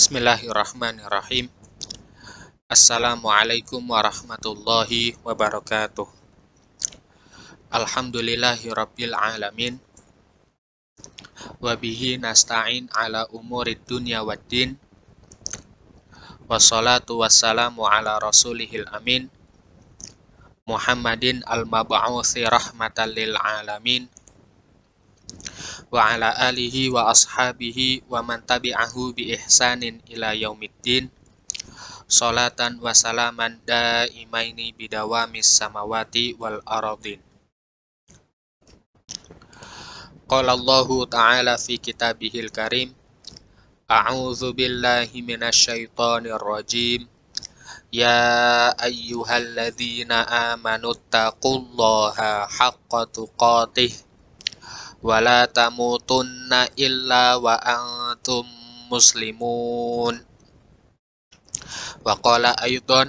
Bismillahirrahmanirrahim. Assalamualaikum warahmatullahi wabarakatuh. Alhamdulillahirabbil alamin. Wabihi nasta'in ala umurid dunya waddin. Wassalatu wassalamu ala rasulihil amin. Muhammadin al-mab'uthi rahmatan lil alamin. Wa ala alihi wa ashabihi wa man tabi'ahu bi ihsanin ila yaumiddin. Salatan wa salaman daimaini bidawamis samawati wal aradin. Qala Allahu ta'ala fi kitabihil karim. A'udzu billahi minasyaitonir rajim. Ya ayyuhalladzina amanu taqullaha haqqa tuqatih wa la tamutunna illa wa antum muslimun. Wa qala aydan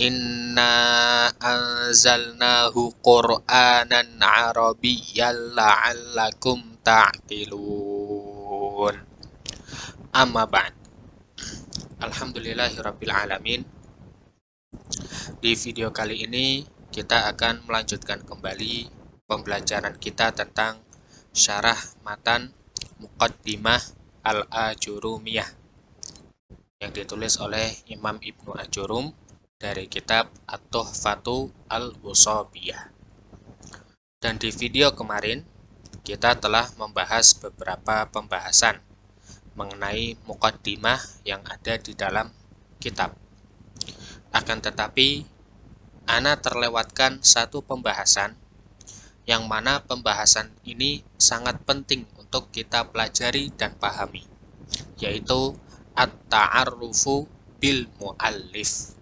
inna anzalnahu qur'anan arabiyyan la'allakum ta'qilun. Amma ba'd. Alhamdulillahirabbil alamin. Di video kali ini kita akan melanjutkan kembali pembelajaran kita tentang syarah matan Muqaddimah Al-Ajurumiyah yang ditulis oleh Imam Ibnu Ajurum dari kitab At-Tuhfatu Al-Ushabiyah. Dan di video kemarin kita telah membahas beberapa pembahasan mengenai muqaddimah yang ada di dalam kitab. Akan tetapi ana terlewatkan satu pembahasan yang mana pembahasan ini sangat penting untuk kita pelajari dan pahami, yaitu at-ta'arrufu bil muallif.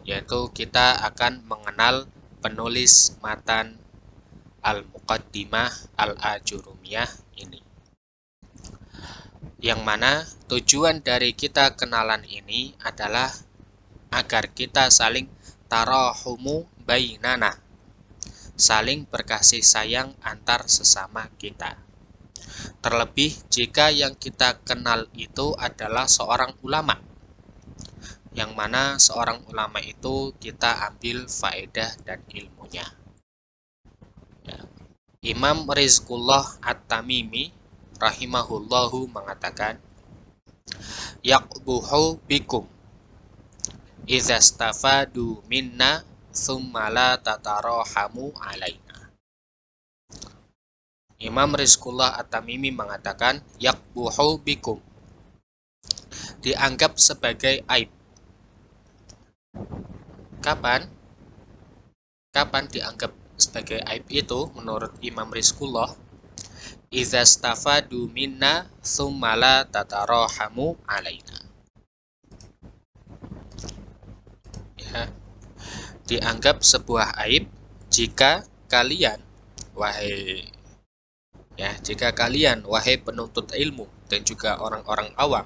Yaitu kita akan mengenal penulis matan Al-Muqaddimah Al-Ajurumiyah ini. Yang mana tujuan dari kita kenalan ini adalah agar kita saling tarahumu bainana, saling berkasih sayang antar sesama kita. Terlebih jika yang kita kenal itu adalah seorang ulama, yang mana seorang ulama itu kita ambil faedah dan ilmunya. Imam Rizqullah At-Tamimi rahimahullahu mengatakan, yaqbuhu bikum idza stafadu minna tsumma la tatarahamu alaina. Imam Rizqullah At-Tamimi mengatakan, yaqbuhu bikum, dianggap sebagai aib. Kapan dianggap sebagai aib itu menurut Imam Rizqullah? Idza stafadu minna tsumma la tatarahamu alaina. Dianggap sebuah aib jika kalian wahai penuntut ilmu dan juga orang-orang awam,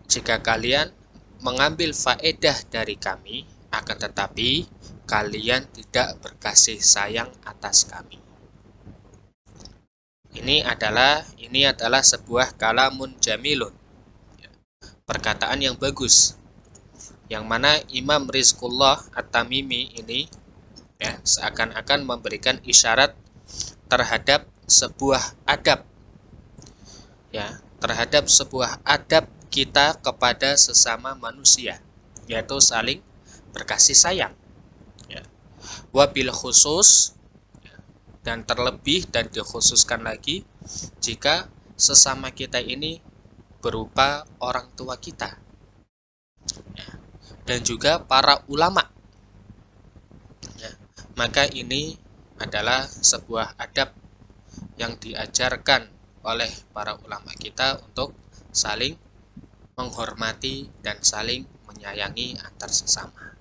jika kalian mengambil faedah dari kami, akan tetapi kalian tidak berkasih sayang atas kami. Ini adalah sebuah kalamun jamilun, perkataan yang bagus, yang mana Imam Rizqullah At-Tamimi ini seakan-akan memberikan isyarat terhadap sebuah adab, terhadap sebuah adab kita kepada sesama manusia, yaitu saling berkasih sayang. Wabil khusus, dan terlebih dan dikhususkan lagi jika sesama kita ini berupa orang tua kita, dan juga para ulama. Maka ini adalah sebuah adab yang diajarkan oleh para ulama kita untuk saling menghormati dan saling menyayangi antar sesama.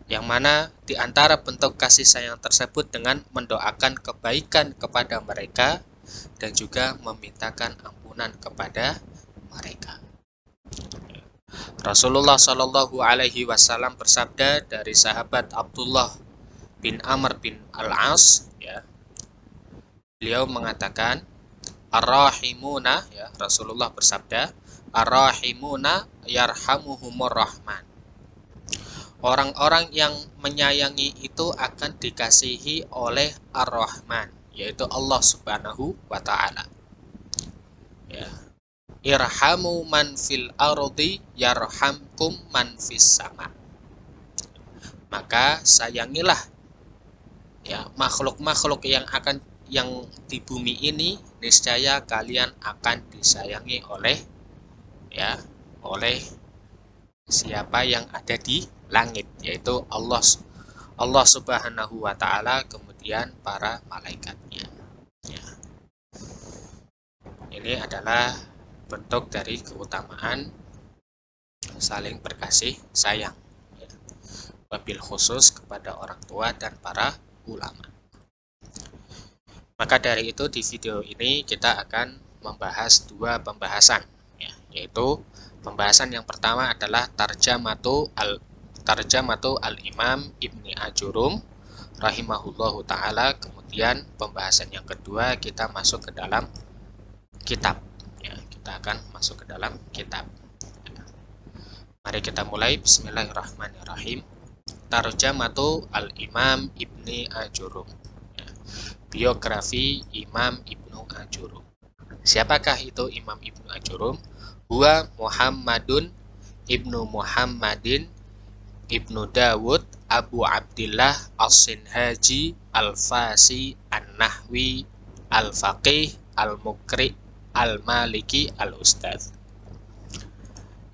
Yang mana di antara bentuk kasih sayang tersebut dengan mendoakan kebaikan kepada mereka dan juga memintakan ampunan kepada mereka. Rasulullah Shallallahu Alaihi Wasallam bersabda dari sahabat Abdullah bin Amr bin Al-As, Beliau mengatakan ar-rahimuna, ya, Rasulullah bersabda, ar-rahimuna yarhamuhumur rahman. Orang-orang yang menyayangi itu akan dikasihi oleh Ar-Rahman, yaitu Allah Subhanahu wa taala. Ya. Irhamu man fil ardi yarhamkum man fis sama. Maka sayangilah, ya, makhluk-makhluk yang di bumi ini, niscaya kalian akan disayangi oleh, ya, oleh siapa yang ada di langit, yaitu Allah Subhanahu wa taala, kemudian para malaikatnya. Ya. Ini adalah bentuk dari keutamaan saling berkasih sayang, ya, wabil khusus kepada orang tua dan para ulama. Maka dari itu di video ini kita akan membahas dua pembahasan, ya, yaitu pembahasan yang pertama adalah tarjamatu al-Imam Ibni Ajurum rahimahullahu ta'ala. Kemudian pembahasan yang kedua kita masuk ke dalam kitab, ya, kita akan masuk ke dalam kitab. Mari kita mulai. Bismillahirrahmanirrahim. Tarjamatu al-Imam Ibni Ajurum, ya, biografi Imam Ibnu Ajurum. Siapakah itu Imam Ibnu Ajurum? Huwa Muhammadun Ibnu Muhammadin Ibnu Dawud Abu Abdillah As-Sinhaji Al-Fasi An-Nahwi Al-Faqih Al-Mukri Al-Maliki Al-Ustadz.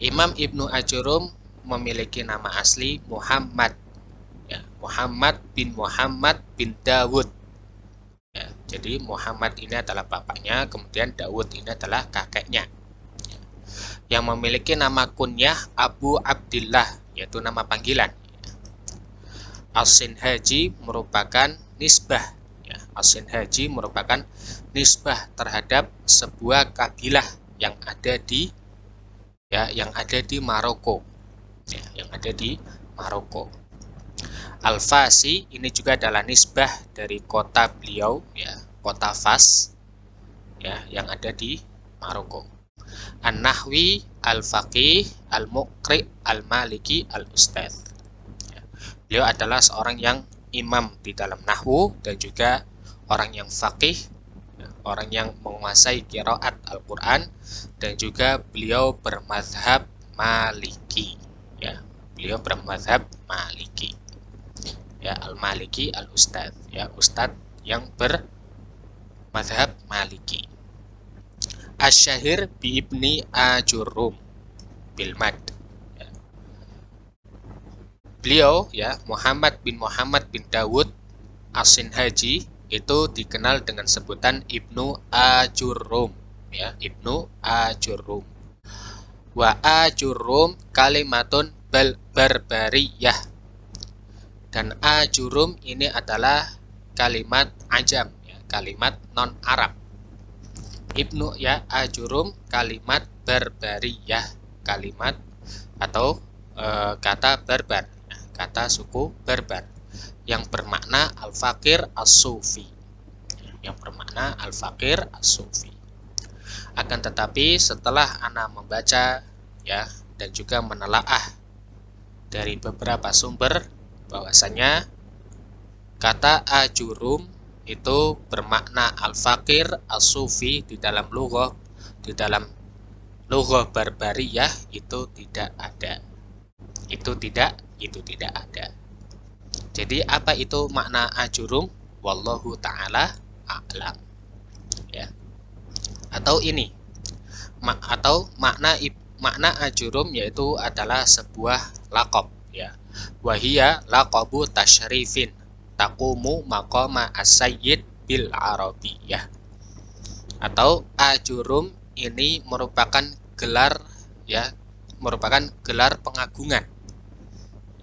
Imam Ibnu Ajurum memiliki nama asli Muhammad, ya, Muhammad bin Dawud. Ya, jadi Muhammad ini adalah bapaknya, kemudian Dawud ini adalah kakeknya. Ya, yang memiliki nama kunyah Abu Abdillah, yaitu nama panggilan. As-Sinhaji merupakan nisbah, ya, As-Sinhaji merupakan nisbah terhadap sebuah kabilah yang ada di, ya, yang ada di Maroko, ya, yang ada di Maroko. Al-Fasi ini juga adalah nisbah dari kota beliau, ya, kota Fas, ya, yang ada di Maroko. An-Nahwi Al-Faqih Al-Mukri Al-Maliki Al-Ustadz. Ya, beliau adalah seorang yang imam di dalam nahwu dan juga orang yang faqih, ya, orang yang menguasai qiraat Al-Quran, dan juga beliau bermadzhab Maliki, ya, beliau bermadzhab Maliki, ya, Al-Maliki Al-Ustadz, ya, Ustadz yang bermadzhab Maliki. Asy-Syahir bi Ibni Ajurum bil Mad. Ya. Beliau, ya, Muhammad bin Dawud As-Sinhaji itu dikenal dengan sebutan Ibnu Ajurum, ya, Ibnu Ajurum. Wa Ajurum kalimatun barbariyah. Dan Ajurum ini adalah kalimat ajam, ya, kalimat non Arab. Ibnu, ya, Ajurum kalimat barbariyah, kalimat atau kata barbar, ya, kata suku barbar yang bermakna al-faqir as-sufi, yang bermakna al-faqir as-sufi. Akan tetapi setelah ana membaca, ya, dan juga menelaah dari beberapa sumber, bahwasanya kata Ajurum itu bermakna al-faqir as-sufi di dalam lughah barbariyah itu tidak ada. Itu tidak ada. Jadi apa itu makna Ajurum? Wallahu ta'ala a'lam. Ya. Atau ini, atau makna Ajurum yaitu adalah sebuah laqab, ya. Wahia laqabu tasyrifin taqumu maqama as-sayyid bil arabiyah. Atau Ajurum ini merupakan gelar, ya, merupakan gelar pengagungan.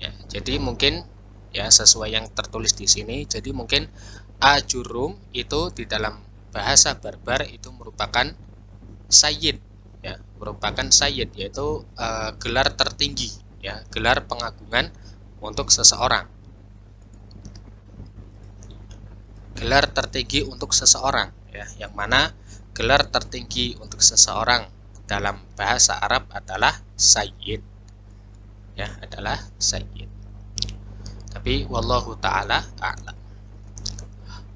Ya, jadi mungkin, ya, sesuai yang tertulis di sini, jadi mungkin Ajurum itu di dalam bahasa barbar itu merupakan sayyid, ya, merupakan sayyid, yaitu gelar tertinggi, ya, gelar pengagungan untuk seseorang. gelar tertinggi untuk seseorang, ya, yang mana gelar tertinggi untuk seseorang dalam bahasa Arab adalah sayyid, ya, adalah sayyid. Tapi wallahu taala a'lam.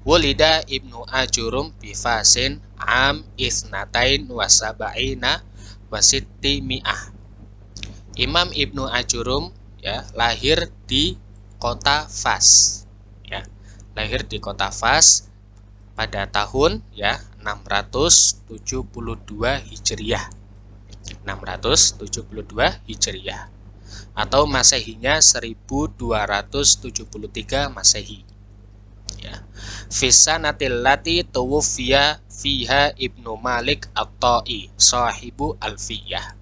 Wulida Ibnu Ajurum bifasin am isnatain wasaba'ina wasitti mi'ah. Imam Ibnu Ajurum, ya, lahir di kota Fas, ya, lahir di kota Fas pada tahun, ya, 672 Hijriah. 672 Hijriah atau Masehinya 1273 Masehi. Ya. Fisanatil lati tuwfiya fiha Ibnu Malik At-Ta'i sahibu Alfiyah.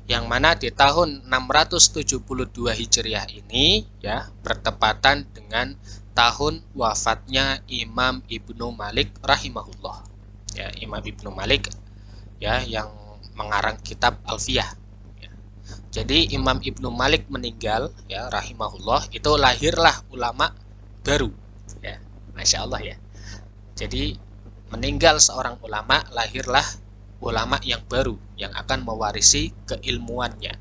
Yang mana di tahun 672 Hijriah ini, ya, bertepatan dengan tahun wafatnya Imam Ibnu Malik rahimahullah. Ya, Imam Ibnu Malik, ya, yang mengarang kitab Alfiyah. Ya. Jadi Imam Ibnu Malik meninggal, ya, rahimahullah, itu lahirlah ulama baru. Ya, Masya Allah, ya. Jadi meninggal seorang ulama, lahirlah ulama yang baru yang akan mewarisi keilmuannya.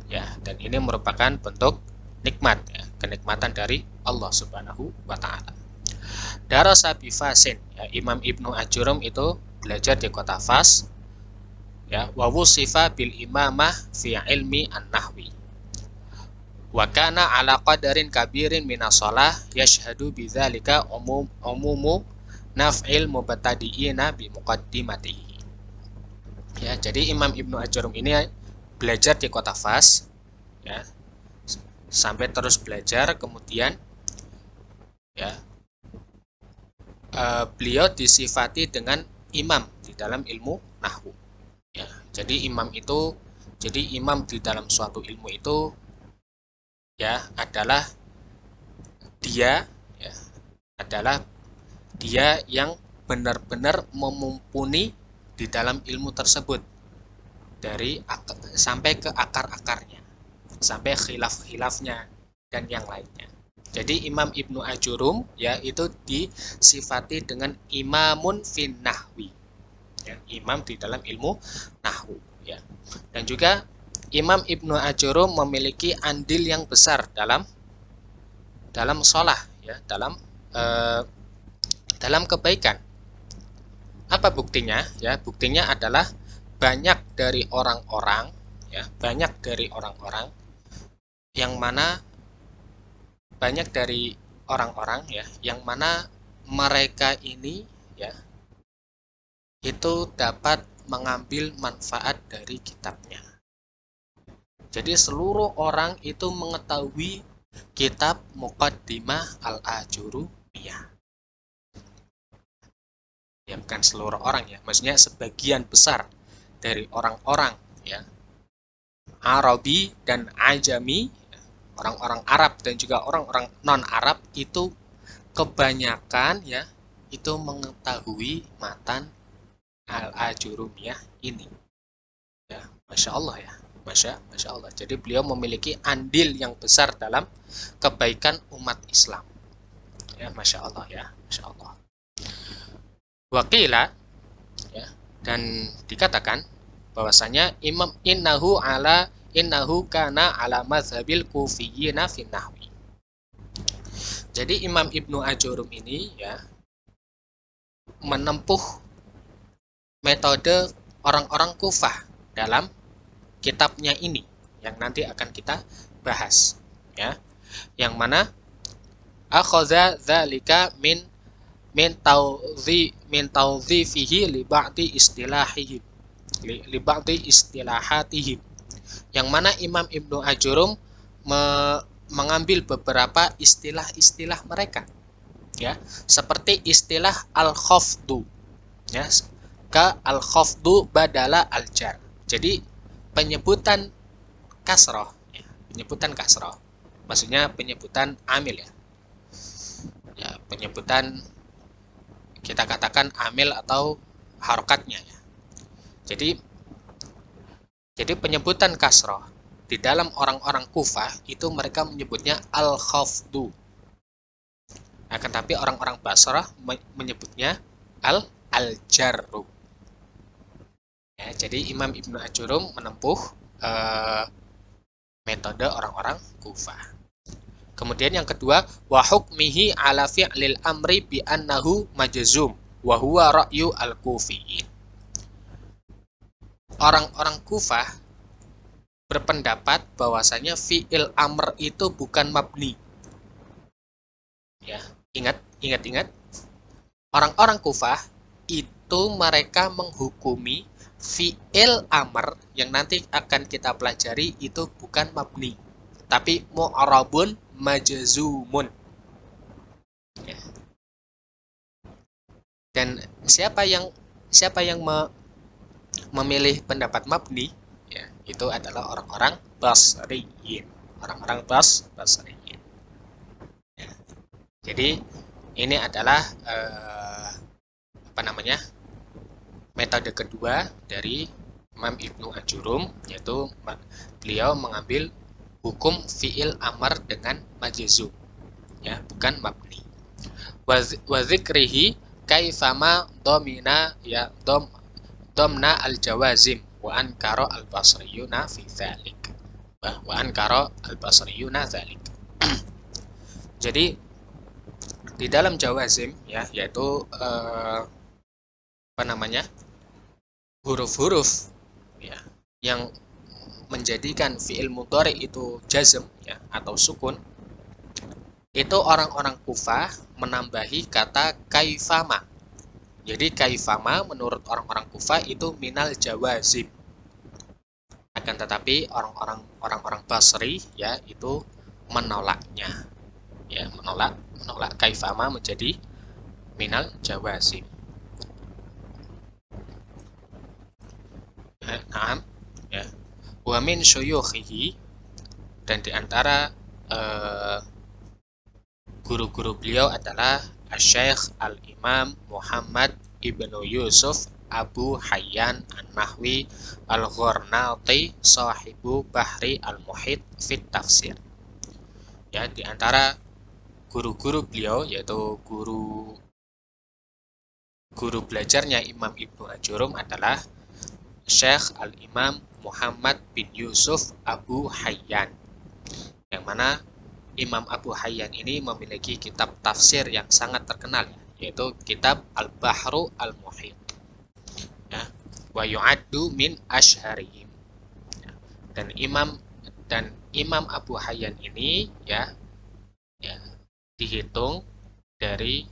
Ya, dan ini merupakan bentuk nikmat, ya, kenikmatan dari Allah Subhanahu wa taala. Darasa bi Fasin, ya, Imam Ibnu Ajurum itu belajar di kota Fas, ya, wa wusifa bil imamah fi ilmi an-nahwi. Wa kana ala qadarin kabirin minas shalah yashhadu bidzalika umumu naf'il mubtadi'ina bi muqaddimatihi. Ya, jadi Imam Ibnu Ajurum ini belajar di kota Fas, ya, sampai terus belajar, kemudian, ya, beliau disifati dengan imam di dalam ilmu nahwu. Ya, jadi imam di dalam suatu ilmu itu, ya, adalah dia yang benar-benar memumpuni di dalam ilmu tersebut sampai ke akar-akarnya, sampai khilaf-khilafnya dan yang lainnya. Jadi Imam Ibnu Ajurum, ya, itu disifati dengan imamun fin nahwi, ya, imam di dalam ilmu nahwu, ya. Dan juga Imam Ibnu Ajurum memiliki andil yang besar dalam sholah, ya, dalam kebaikan. Apa buktinya? Ya, buktinya adalah banyak dari orang-orang yang mana mereka ini, ya, itu dapat mengambil manfaat dari kitabnya. Jadi seluruh orang itu mengetahui kitab Muqaddimah Al-Ajurumiyah. Ya, bukan seluruh orang, ya, maksudnya sebagian besar dari orang-orang, ya, Arabi dan Ajami, orang-orang Arab dan juga orang-orang non-Arab itu kebanyakan, ya, itu mengetahui matan Al-Ajurumiyah ini. Ya, Masya Allah, ya. Masya Allah. Jadi beliau memiliki andil yang besar dalam kebaikan umat Islam. Ya, Masya Allah, ya. Masya Allah. Waqila, ya, dan dikatakan bahwasanya innahu kana ala mazhabil kufiyyina fin nahwi. Jadi Imam Ibnu Ajurum ini, ya, menempuh metode orang-orang Kufah dalam kitabnya ini yang nanti akan kita bahas, ya, yang mana akhadha dzalika min tawdhifihi li ba'di istilahatihim, yang mana Imam Ibnu Ajurum mengambil beberapa istilah-istilah mereka, ya, seperti istilah al-khafdu, ya, ka al-khafdu badala al-jar. Jadi penyebutan kasroh, ya, maksudnya penyebutan amil, ya, ya, penyebutan kita katakan amil atau harokatnya, ya. Jadi penyebutan kasroh di dalam orang-orang Kufah itu mereka menyebutnya al-khafdu. Akan tapi orang-orang Basrah menyebutnya al-jarru. Ya, jadi Imam Ibnu Ajurum menempuh metode orang-orang Kufah. Kemudian yang kedua, wa hukmihi ala fi'lil amri bi annahu majzum wa huwa ra'yu al-Kufiyin. Orang-orang Kufah berpendapat bahwasanya fi'il amr itu bukan mabni. Ya, ingat. Orang-orang Kufah itu mereka menghukumi fi'il amr yang nanti akan kita pelajari itu bukan mabni, tapi mu'rabun majzumun. Ya. Dan siapa yang memilih pendapat mabni, ya, itu adalah orang-orang Basriyin. Orang-orang Basriyin. Ya. Jadi ini adalah metode kedua dari Imam Ibnu Ajurum, yaitu beliau mengambil hukum fi'il amr dengan majzum, ya, bukan mabni. Wa dzikrihi kaifama domina ya domna al-jawazim wa ankara al-basriyuna fi dzalik. Wa ankara al-basriyuna dzalik. Jadi di dalam jawazim, ya, yaitu huruf-huruf, ya, yang menjadikan fi'il mudhari itu jazm, ya, atau sukun, itu orang-orang Kufah menambahi kata kaifama. Jadi kaifama menurut orang-orang Kufah itu minal jawazim. Akan tetapi orang-orang Basri, ya, itu menolaknya. Ya, menolak kaifama menjadi minal jawazim. Naam, ya. Wa min syuyukhihi, dan diantara guru-guru beliau adalah Asy-Syaikh Al-Imam Muhammad Ibnu Yusuf Abu Hayyan An-Nahwi Al-Ghornati sahibu Bahri Al-Muhit fit Tafsir. Ya, diantara guru-guru beliau, yaitu guru belajarnya Imam Ibnu Ajurum adalah Syekh Al-Imam Muhammad bin Yusuf Abu Hayyan, yang mana Imam Abu Hayyan ini memiliki kitab tafsir yang sangat terkenal, yaitu kitab Al-Bahru Al-Muhit, ya, wa yu'addu min ashharihim. Dan Imam Abu Hayyan ini, ya, dihitung dari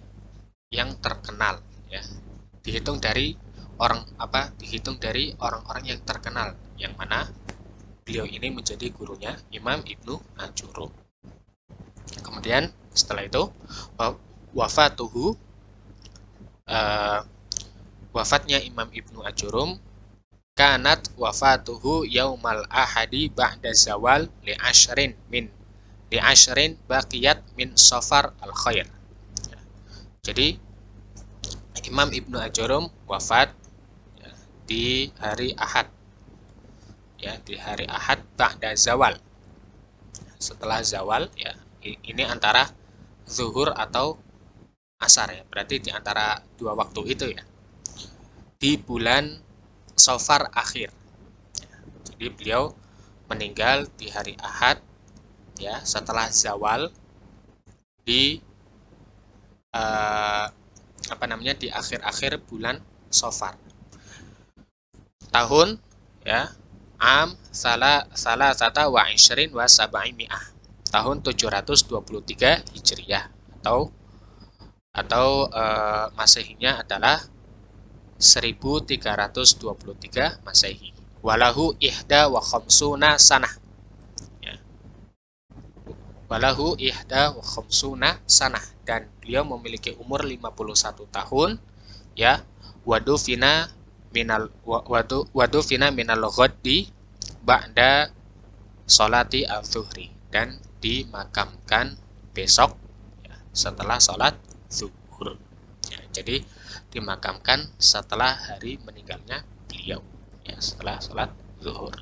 yang terkenal, ya, dihitung dari orang-orang yang terkenal, yang mana beliau ini menjadi gurunya Imam Ibnu Ajurum. Kemudian setelah itu wafatnya Imam Ibnu Ajurum, kanat wafatuhu yaumal ahadi ba'da zawal li ashrin baqiyat min safar al khair. Jadi Imam Ibnu Ajurum wafat, ya, di hari Ahad, ya, di hari Ahad ba'da zawal, setelah zawal, ya, ini antara zuhur atau asar, ya, berarti di antara dua waktu itu, ya, di bulan Safar akhir. Jadi beliau meninggal di hari Ahad, ya, setelah zawal di di akhir-akhir bulan Safar. Tahun, ya, salasata wa ishrin wa sab'imi'ah, tahun 723 Hijriah, atau Masehinya adalah 1323 Masehi. Walahu ihda wa khamsuna sanah. Ya. Walahu ihda wa khamsuna sanah, dan beliau memiliki umur 51 tahun, ya. Wadufina minal ghaddi ba'da sholati al-zuhri, dan dimakamkan besok, ya, setelah sholat zuhur. Ya, jadi dimakamkan setelah hari meninggalnya beliau, ya, setelah sholat zuhur.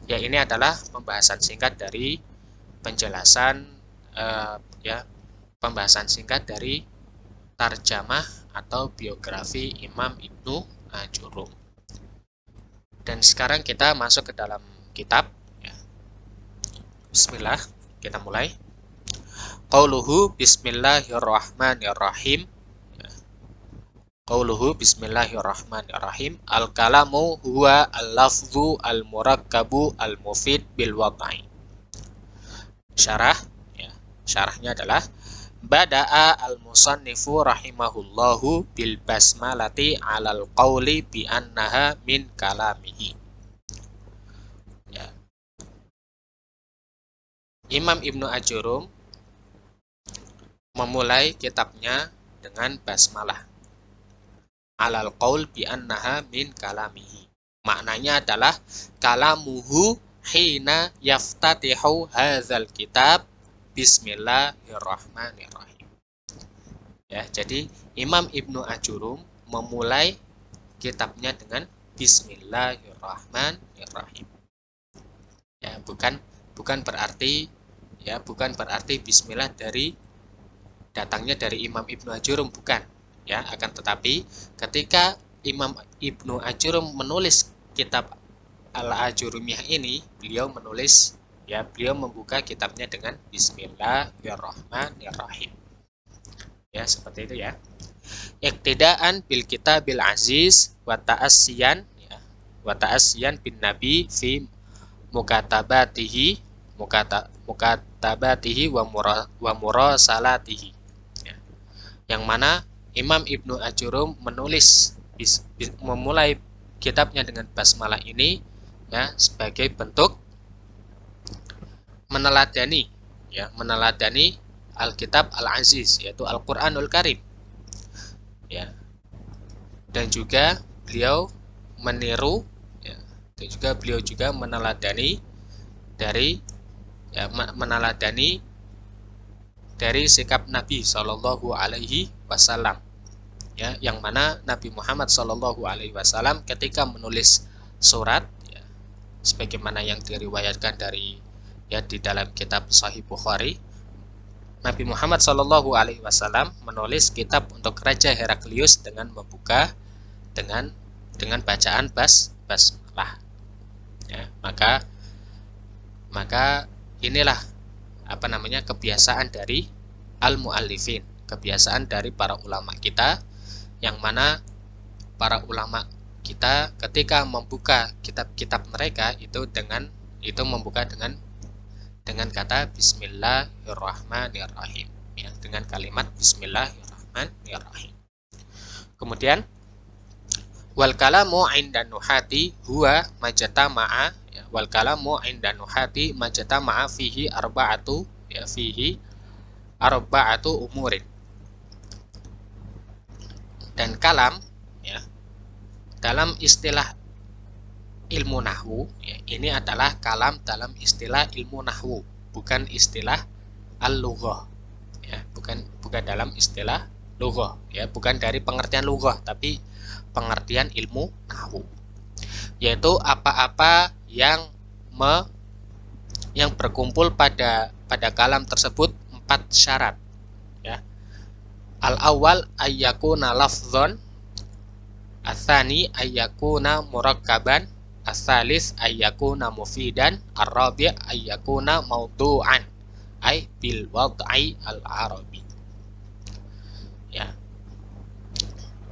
Ya, ini adalah pembahasan singkat dari penjelasan, ya, pembahasan singkat dari tarjamah atau biografi Imam Ibnu Ajurum. Dan sekarang kita masuk ke dalam kitab. Bismillah, kita mulai. Qauluhu bismillahirrahmanirrahim. Qauluhu bismillahirrahmanirrahim. Al-kalamu huwa al-lafzu al-murakkabu al-mufid bil wad'i. Syarah, syarahnya adalah Bada'a al-musannifu rahimahullahu bil basmalati 'alal qawli bi annaha min kalamihi. Imam Ibnu Ajurum memulai kitabnya dengan basmalah. 'Alal qaul bi annaha min kalamihi. Maknanya adalah kalamuhu hina yaftatihu hadzal kitab bismillahirrahmanirrahim. Ya, jadi Imam Ibnu Ajurum memulai kitabnya dengan bismillahirrahmanirrahim. Ya, bukan berarti bismillah datangnya dari Imam Ibnu Ajurum, bukan. Ya, akan tetapi ketika Imam Ibnu Ajurum menulis kitab Al-Ajurumiyah ini, beliau membuka kitabnya dengan bismillahirrahmanirrahim. Ya, seperti itu ya. Iqtidaan bil kitabil aziz wa ta'assiyan bin nabi fi mukatabatihi wa murasalatihi. Ya. Yang mana Imam Ibnu Ajurum memulai kitabnya dengan basmalah ini ya sebagai bentuk meneladani Alkitab Al-Aziz, yaitu Al-Qur'anul Karim. Ya. Dan juga beliau meniru dan juga beliau juga meneladani dari sikap Nabi Shallallahu Alaihi Wasallam, ya, yang mana Nabi Muhammad Shallallahu Alaihi Wasallam ketika menulis surat, ya, sebagaimana yang diriwayatkan di dalam kitab Sahih Bukhari, Nabi Muhammad Shallallahu Alaihi Wasallam menulis kitab untuk Raja Heraklius dengan membuka dengan bacaan basmalah. Ya, maka inilah kebiasaan dari al-muallifin, kebiasaan dari para ulama kita, yang mana para ulama kita ketika membuka kitab-kitab mereka itu membuka dengan kata bismillahirrahmanirrahim, ya, dengan kalimat bismillahirrahmanirrahim. Kemudian wal kalamu 'inda nuhati huwa majtama'a, ya, wal kalamu 'inda nuhati majtama'a fihi arba'atu umurin. Dan kalam, ya, dalam istilah ilmu nahwu, ya, ini adalah kalam dalam istilah ilmu nahwu, bukan istilah al-lughah, ya, bukan dalam istilah lughah, ya, bukan dari pengertian lughah, tapi pengertian ilmu nahwu, yaitu apa-apa yang berkumpul pada kalam tersebut 4 syarat, ya. Al-awwal ayyakuna lafdzon, ats-tsani ayyakuna murakkaban, ats-tsalits ayyakuna mufidan, ar-rabi' ayyakuna mawdu'an ay bil wad'i al-arabi. Ya.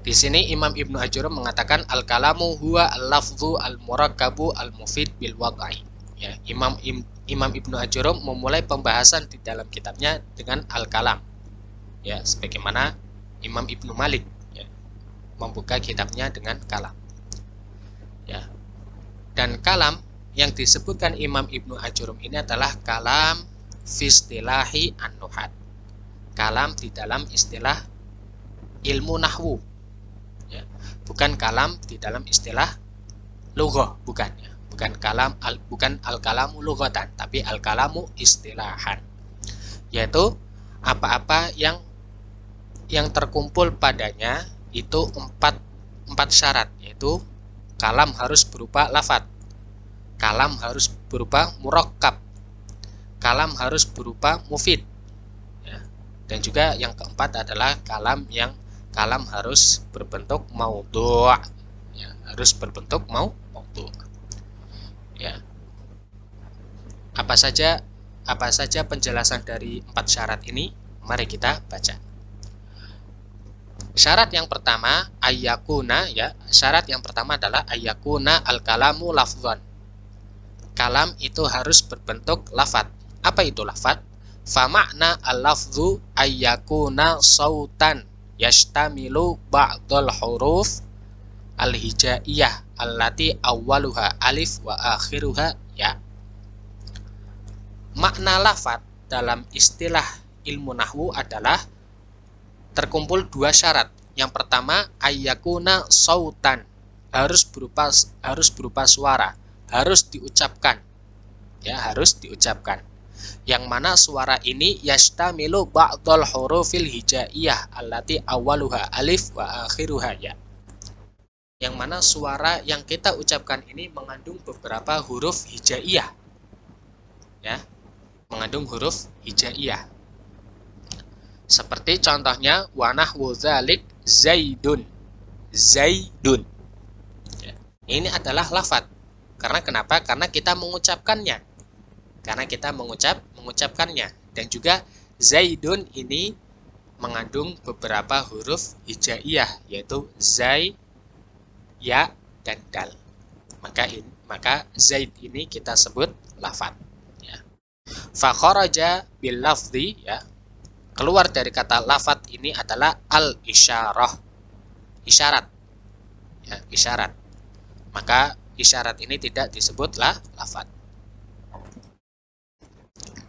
Di sini Imam Ibnu Ajurum mengatakan al-kalamu huwa al-lafzu al-murakkabu al-mufid bil wad'i. Ya, Imam Ibnu Ajurum memulai pembahasan di dalam kitabnya dengan al-kalam. Ya, sebagaimana Imam Ibnu Malik, ya, membuka kitabnya dengan kalam. Ya. Dan kalam yang disebutkan Imam Ibnu Ajurum ini adalah kalam fi istilahi an-nuhat. Kalam di dalam istilah ilmu nahwu. Ya, bukan kalam di dalam istilah lughah, bukan, ya. Bukan al-kalamu lughatan, tapi al-kalamu istilahan. Yaitu apa-apa yang terkumpul padanya itu empat syarat, yaitu kalam harus berupa lafadz, kalam harus berupa murakkab, kalam harus berupa mufid, ya, Dan juga yang keempat adalah kalam harus berbentuk maudhu', ya, harus berbentuk maudhu'. Ya. Apa saja penjelasan dari 4 syarat ini? Mari kita baca. Syarat yang pertama ayyakuna, ya. Syarat yang pertama adalah ayyakuna al-kalamu lafdhan. Kalam itu harus berbentuk lafadz. Apa itu lafadz? Fa makna al-lafdhu ayyakuna sautan yashtamilu ba'dal huruf al-hijaiyah allati awwaluha alif wa akhiruha ya. Makna lafadz dalam istilah ilmu nahwu adalah terkumpul 2 syarat. Yang pertama ayyakuna sautan, harus berupa suara, harus diucapkan. Ya, harus diucapkan. Yang mana suara ini yashtamilu ba'dal hurufil hijaiyah allati awwaluha alif wa akhiruha ya. Yang mana suara yang kita ucapkan ini mengandung beberapa huruf hijaiyah. Ya, mengandung huruf hijaiyah. Seperti contohnya wa nahwu dzalik zaidun. Zaidun. Ya. Ini adalah lafadz. Karena kenapa? Karena kita mengucapkannya. Karena kita mengucapkannya. Dan juga zaidun ini mengandung beberapa huruf hijaiyah, yaitu zai, ya, dan dal. Maka zaid ini kita sebut lafadz. Ya. Fa kharaja bil lafzi, ya. Keluar dari kata lafadz ini adalah al-isyarah. Isyarat. Ya, isyarat. Maka isyarat ini tidak disebutlah lafadz.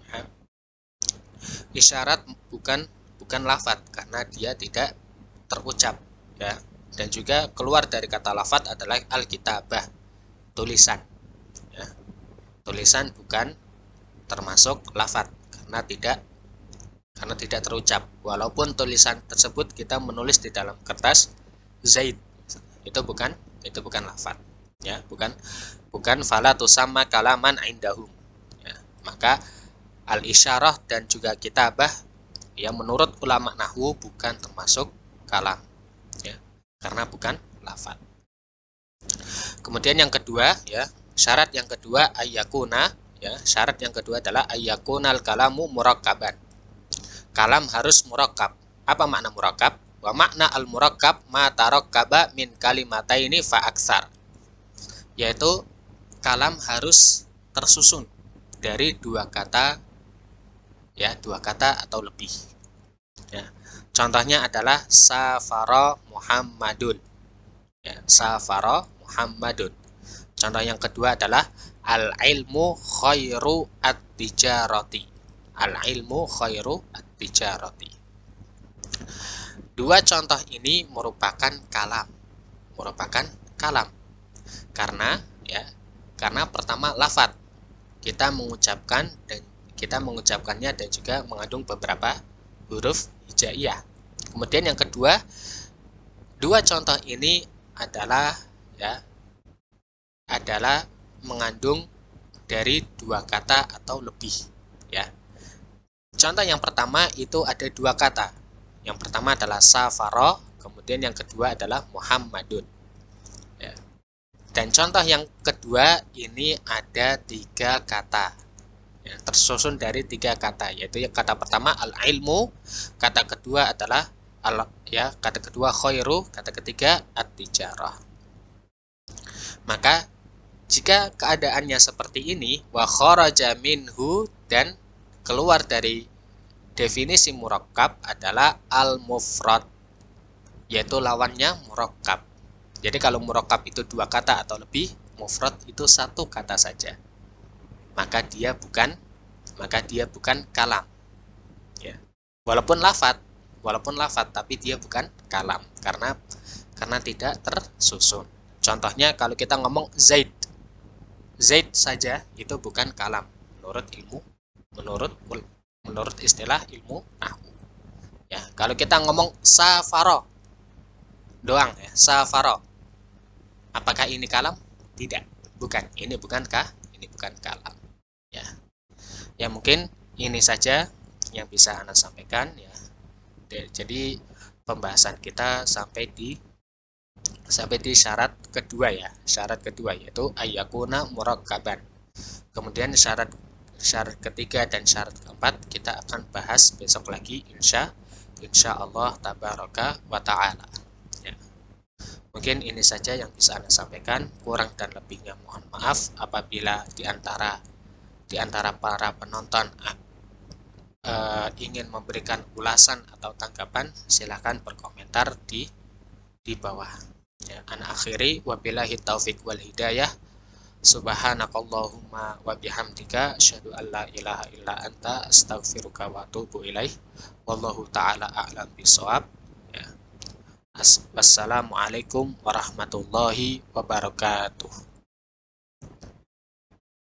Ya. Isyarat bukan lafadz karena dia tidak terucap, ya. Dan juga keluar dari kata lafadz adalah al-kitabah, tulisan. Ya. Tulisan bukan termasuk lafadz karena tidak terucap. Walaupun tulisan tersebut kita menulis di dalam kertas zaid, itu bukan lafadz. Ya, bukan fala tusamma kalaman indahum. Ya, maka al-isyarah dan juga kitabah yang menurut ulama nahwu bukan termasuk kalam. Ya, karena bukan lafadz. Kemudian yang kedua, ya, syarat yang kedua ayyakuna, ya, syarat yang kedua adalah ayyakunal kalamu murakkaban. Kalam harus murakkab. Apa makna murakkab? Wa makna al-murakkab ma tarakkaba min kalimataini fa aksar. Yaitu kalam harus tersusun dari 2 kata, ya, 2 kata atau lebih. Ya. Contohnya adalah safara Muhammadun. Ya, safara Muhammadun. Contoh yang kedua adalah al-ilmu khairu at-tijarati. Al-ilmu khairu at-tijarati. 2 contoh ini merupakan kalam. Karena pertama lafadz. Kita mengucapkannya dan juga mengandung beberapa huruf hijaiyah. Kemudian yang kedua, 2 contoh ini adalah mengandung dari 2 kata atau lebih, ya. Contoh yang pertama itu ada 2 kata. Yang pertama adalah safara, kemudian yang kedua adalah Muhammadun. Ya. Dan contoh yang kedua ini ada 3 kata. Ya, tersusun dari 3 kata, yaitu yang kata pertama al-ilmu, kata kedua adalah kata kedua khairu, kata ketiga at-tijarah. Maka jika keadaannya seperti ini, wa kharaja minhu, dan keluar dari definisi murakkab adalah al-mufrad, yaitu lawannya murakkab. Jadi kalau murakkab itu 2 kata atau lebih, mufrad itu 1 kata saja. Maka dia bukan kalam. Ya. Walaupun lafadz tapi dia bukan kalam karena tidak tersusun. Contohnya kalau kita ngomong Zaid saja itu bukan kalam menurut istilah ilmu nahwu. Ya, kalau kita ngomong safaro doang, ya, safaro, apakah ini kalam? Tidak, bukan. Ini bukan kalam. Ya. Ya, mungkin ini saja yang bisa Anda sampaikan ya. Jadi pembahasan kita sampai di syarat kedua ya. Syarat kedua yaitu ayyakuna murakkaban. Kemudian syarat ketiga dan syarat keempat kita akan bahas besok lagi insya Allah tabaraka wa ta'ala ya. Mungkin ini saja yang bisa Anda sampaikan, kurang dan lebihnya mohon maaf. Apabila di antara para penonton ingin memberikan ulasan atau tanggapan, silahkan berkomentar di bawah ya. Ana akhiri wabillahi taufik wal hidayah. Subhanakallahumma wa bihamdika asyhadu an la ilaha illa anta astaghfiruka wa atubu ilaih. Wallahu taala a'lam bishawab. Ya. Wassalamualaikum warahmatullahi wabarakatuh.